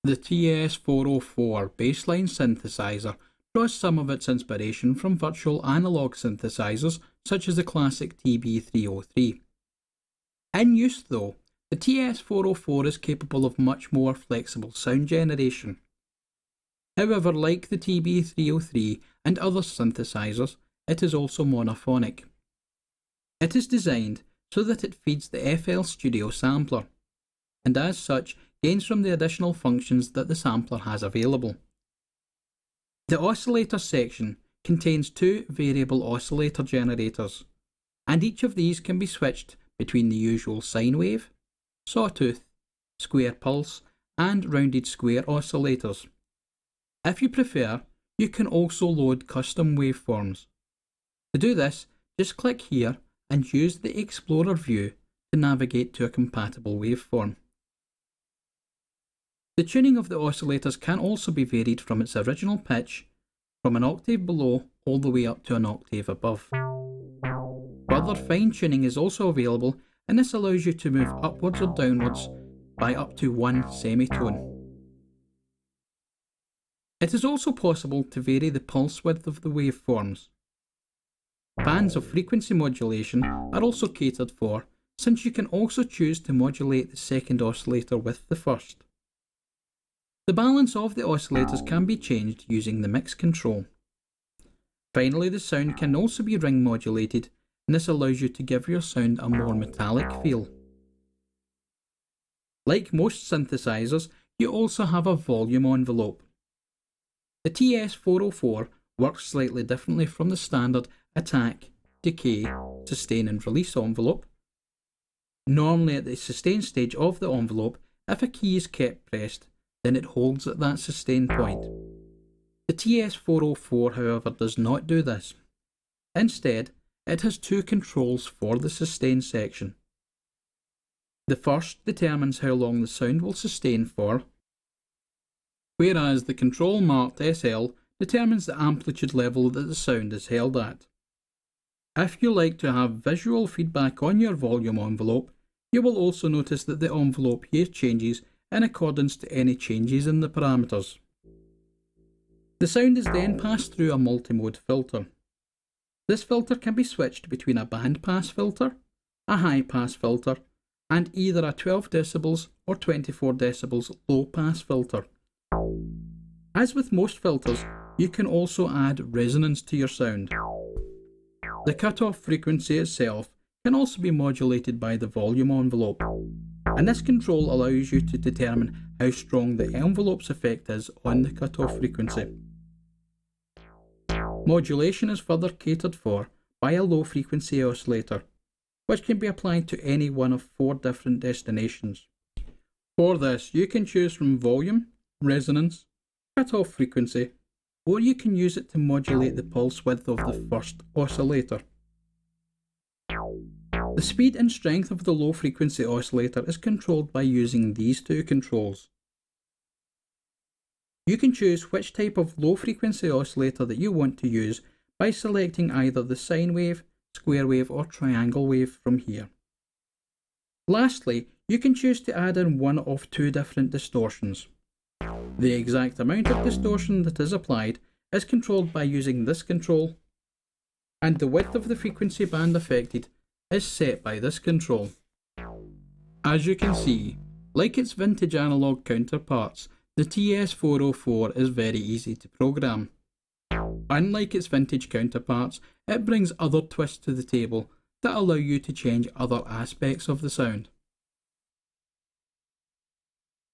The TS404 baseline synthesizer draws some of its inspiration from virtual analog synthesizers such as the classic TB303. In use though, the TS404 is capable of much more flexible sound generation. However, like the TB303 and other synthesizers, it is also monophonic. It is designed so that it feeds the FL Studio sampler, and as such gains from the additional functions that the sampler has available. The oscillator section contains two variable oscillator generators, and each of these can be switched between the usual sine wave, sawtooth, square pulse, and rounded square oscillators. If you prefer, you can also load custom waveforms. To do this, just click here and use the Explorer view to navigate to a compatible waveform. The tuning of the oscillators can also be varied from its original pitch, from an octave below all the way up to an octave above. Further fine tuning is also available, and this allows you to move upwards or downwards by up to one semitone. It is also possible to vary the pulse width of the waveforms. Bands of frequency modulation are also catered for, since you can also choose to modulate the second oscillator with the first. The balance of the oscillators can be changed using the mix control. Finally, the sound can also be ring modulated, and this allows you to give your sound a more metallic feel. Like most synthesizers, you also have a volume envelope. The TS404 works slightly differently from the standard attack, decay, sustain and release envelope. Normally at the sustain stage of the envelope, if a key is kept pressed, then it holds at that sustain point. The TS404, however, does not do this. Instead, it has two controls for the sustain section. The first determines how long the sound will sustain for, whereas the control marked SL determines the amplitude level that the sound is held at. If you like to have visual feedback on your volume envelope, you will also notice that the envelope here changes in accordance to any changes in the parameters. The sound is then passed through a multimode filter. This filter can be switched between a band pass filter, a high pass filter, and either a 12 dB or 24 dB low pass filter. As with most filters, you can also add resonance to your sound. The cutoff frequency itself can also be modulated by the volume envelope, and this control allows you to determine how strong the envelope's effect is on the cutoff frequency. Modulation is further catered for by a low frequency oscillator, which can be applied to any one of 4 different destinations. For this, you can choose from volume, resonance, cutoff frequency, or you can use it to modulate the pulse width of the first oscillator. The speed and strength of the low frequency oscillator is controlled by using these two controls. You can choose which type of low frequency oscillator that you want to use by selecting either the sine wave, square wave or triangle wave from here. Lastly, you can choose to add in one of 2 different distortions. The exact amount of distortion that is applied is controlled by using this control, and the width of the frequency band affected is set by this control. As you can see, like its vintage analog counterparts, the TS404 is very easy to program. Unlike its vintage counterparts, it brings other twists to the table that allow you to change other aspects of the sound.